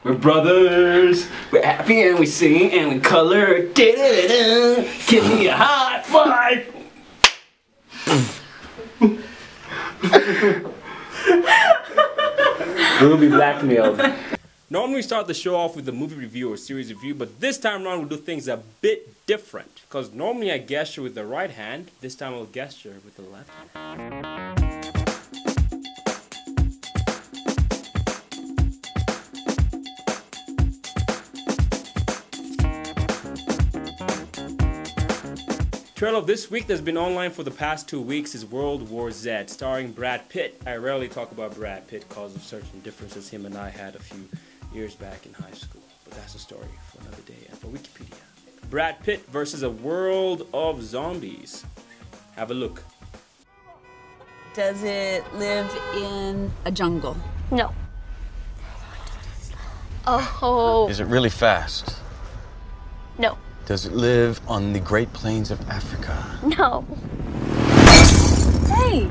We're brothers, we're happy and we sing and we color. Da-da-da-da. Give me a high five! We'll be blackmailed. Normally we start the show off with a movie review or series review, but this time around we'll do things a bit different. Because normally I gesture with the right hand, this time I'll gesture with the left hand. Trailer of this week that's been online for the past 2 weeks is World War Z, starring Brad Pitt. I rarely talk about Brad Pitt because of certain differences him and I had a few years back in high school. But that's a story for another day and for Wikipedia. Brad Pitt versus a world of zombies. Have a look. Does it live in a jungle? No. Oh. Is it really fast? No. Does it live on the Great Plains of Africa? No. Hey!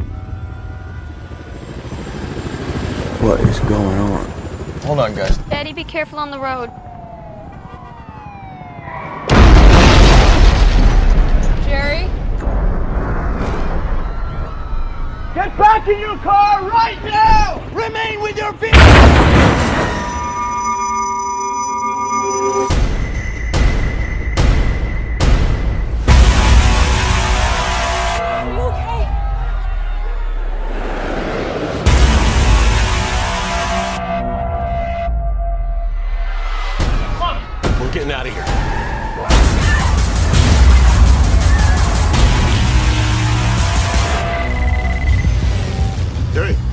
What is going on? Hold on, guys. Daddy, be careful on the road. Jerry? Get back in your car right now! Remain with your feet! Getting out of here.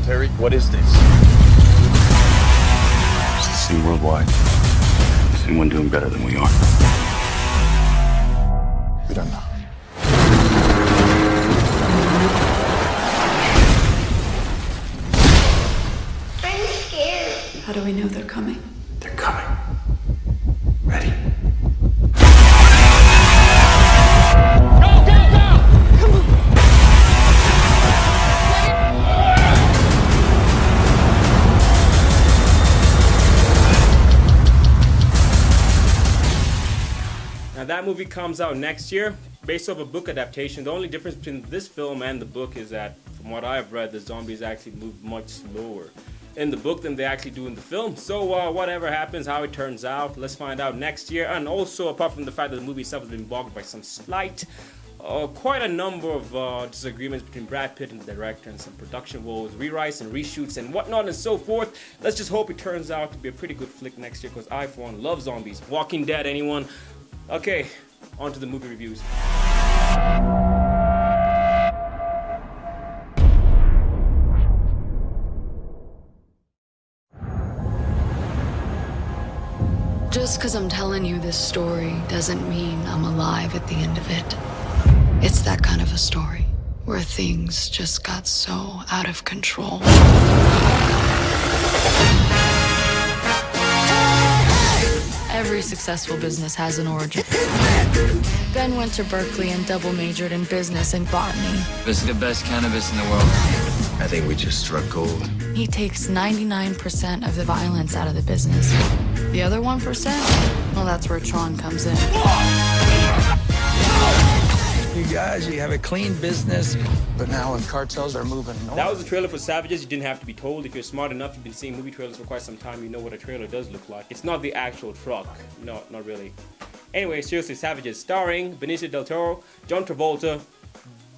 Terry, what is this? It's the same worldwide. Is anyone doing better than we are? We don't know. I'm scared. How do we know they're coming? They're coming. Ready? Now that movie comes out next year, based off a book adaptation. The only difference between this film and the book is that, from what I've read, the zombies actually move much slower in the book than they actually do in the film. So whatever happens, how it turns out, let's find out next year. And also, apart from the fact that the movie itself has been bogged by some quite a number of disagreements between Brad Pitt and the director, and some production woes, rewrites and reshoots and whatnot and so forth. Let's just hope it turns out to be a pretty good flick next year, because I, for one, love zombies. Walking Dead, anyone? Okay, on to the movie reviews. Just because I'm telling you this story doesn't mean I'm alive at the end of it. It's that kind of a story where things just got so out of control. Every successful business has an origin. Ben went to Berkeley and double majored in business and botany. This is the best cannabis in the world. I think we just struck gold. He takes 99% of the violence out of the business. The other 1%? Well, that's where Tron comes in. You guys, you have a clean business, but now when cartels are moving north. That was the trailer for Savages. You didn't have to be told. If you're smart enough, you've been seeing movie trailers for quite some time, you know what a trailer does look like. It's not the actual truck. No, not really. Anyway, seriously, Savages, starring Benicio del Toro, John Travolta,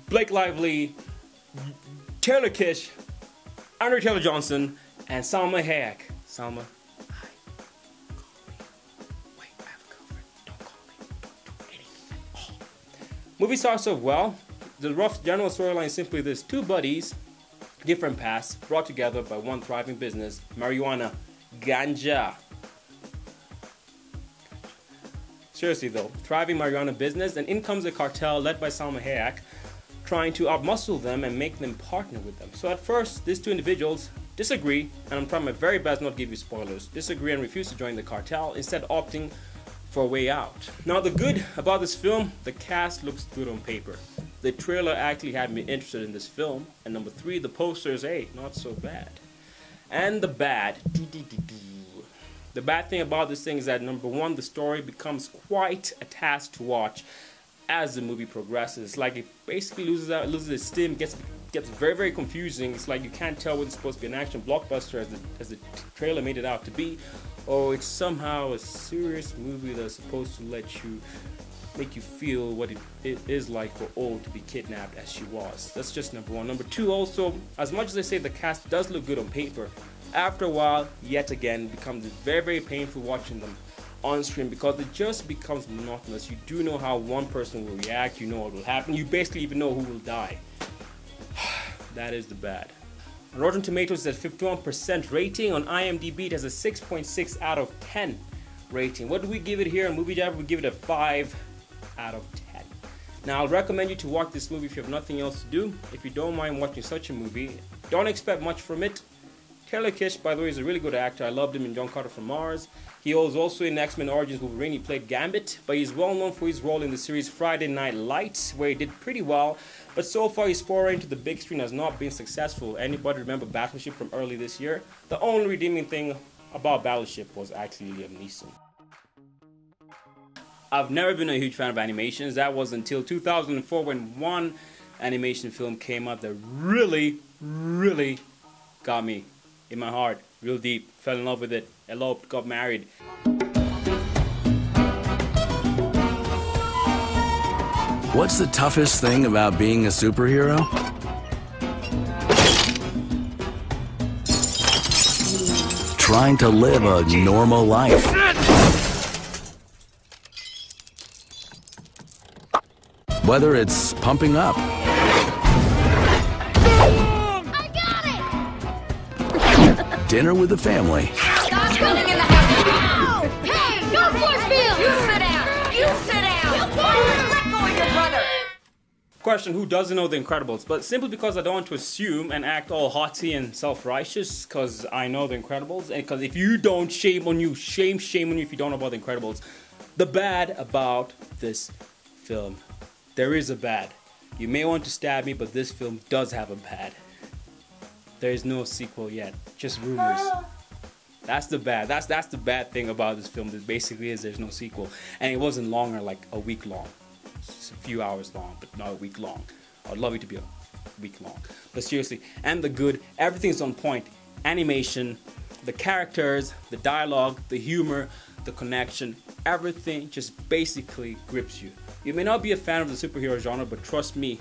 Blake Lively, Taylor Kitsch, Anya Taylor-Johnson, and Salma Hayek. Salma, hi. Call me. Wait, I have a girlfriend. Don't call me. Don't do anything. Oh. Movie starts off well. The rough general storyline is simply this: two buddies, different paths, brought together by one thriving business, marijuana, ganja. Seriously though, thriving marijuana business, and in comes a cartel led by Salma Hayek, trying to outmuscle them and make them partner with them. So at first, these two individuals disagree, and I'm trying my very best not to give you spoilers, disagree and refuse to join the cartel, instead opting for a way out. Now the good about this film, the cast looks good on paper. The trailer actually had me interested in this film, and number 3, the posters, hey, not so bad. And the bad, The bad thing about this thing is that, number one, the story becomes quite a task to watch as the movie progresses. Like, it basically loses its steam, gets very, very confusing. It's like you can't tell whether it's supposed to be an action blockbuster as the trailer made it out to be, or it's somehow a serious movie that's supposed to make you feel what it is like for O to be kidnapped as she was. That's just number one. Number two, also, as much as I say the cast does look good on paper, after a while, yet again, it becomes very, very painful watching them on screen because it just becomes monotonous. You do know how one person will react, you know what will happen, you basically even know who will die. That is the bad. On Rotten Tomatoes, at 51% rating. On IMDb, it has a 6.6 out of 10 rating. What do we give it here on Movie Jabber? We give it a 5 out of 10. Now, I'll recommend you to watch this movie if you have nothing else to do. If you don't mind watching such a movie, don't expect much from it. Taylor Kitsch, by the way, is a really good actor. I loved him in John Carter from Mars. He was also in X-Men Origins Wolverine. He played Gambit, but he's well known for his role in the series Friday Night Lights, where he did pretty well. But so far, his foray into the big screen has not been successful. Anybody remember Battleship from early this year? The only redeeming thing about Battleship was actually Liam Neeson. I've never been a huge fan of animations. That was until 2004 when one animation film came out that really, really got me in my heart, real deep. Fell in love with it, eloped, got married. What's the toughest thing about being a superhero? Trying to live a normal life. Whether it's pumping up, dinner with the family. Stop running in the house! Hey, no force field! You sit down! You sit down! Let go of your brother! Question, who doesn't know The Incredibles? But simply because I don't want to assume and act all haughty and self-righteous, because I know The Incredibles, and because if you don't, shame on you. Shame on you if you don't know about The Incredibles. The bad about this film. There is a bad. You may want to stab me, but this film does have a bad. There is no sequel yet, just rumors. That's the bad. That's the bad thing about this film. That basically is there's no sequel, and it wasn't longer, like a week long. It's a few hours long, but not a week long. I'd love it to be a week long, but seriously. And the good, everything's on point. Animation, the characters, the dialogue, the humor, the connection, everything just basically grips you. You may not be a fan of the superhero genre, but trust me,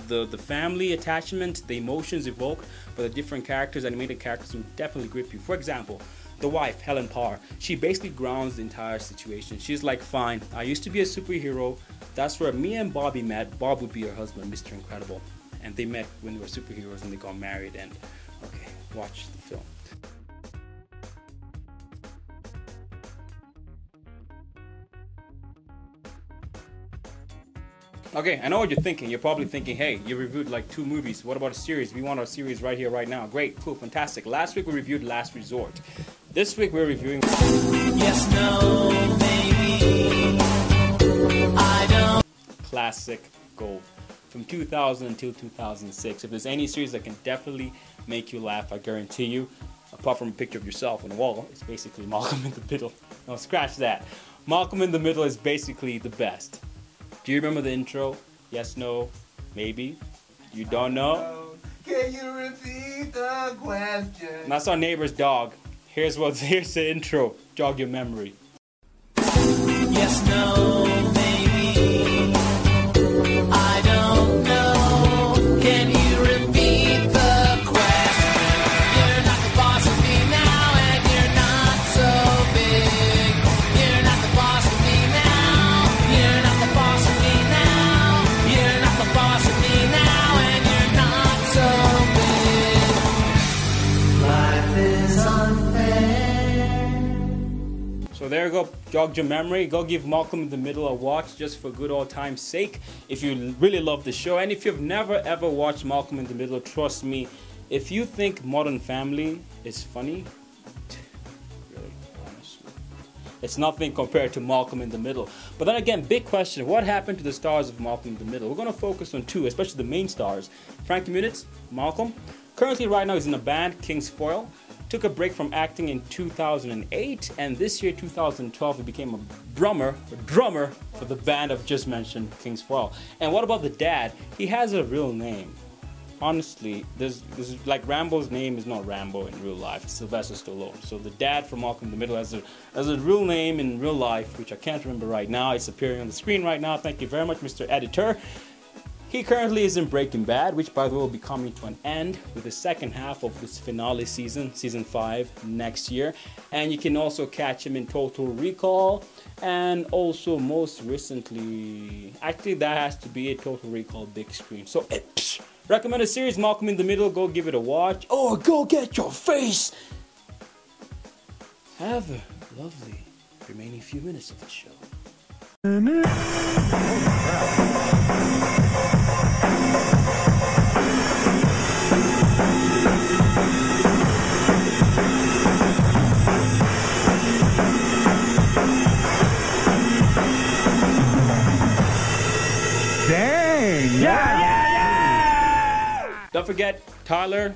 the family attachment, the emotions evoked by the different characters, animated characters, will definitely grip you. For example, the wife, Helen Parr, she basically grounds the entire situation. She's like, fine, I used to be a superhero. That's where me and Bobby met. Bob would be her husband, Mr. Incredible. And they met when they were superheroes and they got married. And okay, watch the film. Okay, I know what you're thinking. You're probably thinking, hey, you reviewed like 2 movies. What about a series? We want our series right here, right now. Great, cool, fantastic. Last week we reviewed Last Resort. This week we're reviewing... Yes, no, maybe, I don't... Classic Gold. From 2000 until 2006. If there's any series that can definitely make you laugh, I guarantee you, apart from a picture of yourself on the wall, it's basically Malcolm in the Middle. No, scratch that. Malcolm in the Middle is basically the best. Do you remember the intro? Yes, no, maybe? You don't know? Can you repeat the question? And that's our neighbor's dog. Here's the intro. Jog your memory. Yes, no, maybe. I don't know. Can you repeat the question? You're not the boss of me now, and you're not so big. You're not the boss of me now. You're not the boss of me now. You're not the boss of me now, and you're not so big. Life is unfair. So there you go. Jogged your memory. Go give Malcolm in the Middle a watch just for good old time's sake. If you really love the show, and if you've never ever watched Malcolm in the Middle, trust me, if you think Modern Family is funny, really, honestly, it's nothing compared to Malcolm in the Middle. But then again, big question, what happened to the stars of Malcolm in the Middle? We're going to focus on 2, especially the main stars. Frankie Muniz, Malcolm. Currently right now he's in a band, King's Foil. took a break from acting in 2008, and this year, 2012, he became a drummer for the band I've just mentioned, King's Fall. And what about the dad? He has a real name. Honestly, this like Rambo's name is not Rambo in real life, it's Sylvester Stallone. So the dad from Malcolm in the Middle has a real name in real life, which I can't remember right now. It's appearing on the screen right now. Thank you very much, Mr. Editor. He currently is in Breaking Bad, which by the way will be coming to an end with the second half of this finale season, season 5, next year. And you can also catch him in Total Recall, and also most recently, actually that has to be a Total Recall big screen. So recommended series, Malcolm in the Middle, go give it a watch, or go get your face. Have a lovely remaining few minutes of the show. Dang! Yeah! Don't forget, Tyler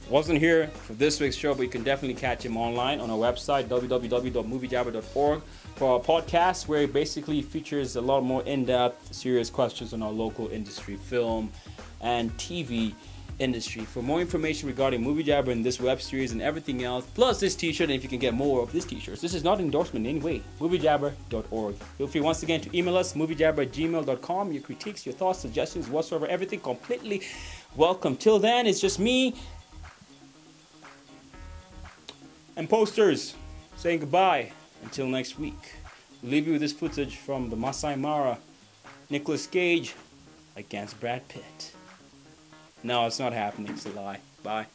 wasn't here for this week's show, but you can definitely catch him online on our website, www.moviejabber.org, for our podcast, where it basically features a lot more in-depth, serious questions on our local industry, film and TV industry. For more information regarding Movie Jabber and this web series and everything else, plus this t-shirt, and if you can get more of these t-shirts, this is not an endorsement in any way, moviejabber.org. Feel free once again to email us, moviejabber@gmail.com, your critiques, your thoughts, suggestions, whatsoever, everything completely welcome. Till then, it's just me and posters saying goodbye until next week. We'll leave you with this footage from the Masai Mara, Nicolas Cage against Brad Pitt. No, it's not happening. It's a lie. Bye.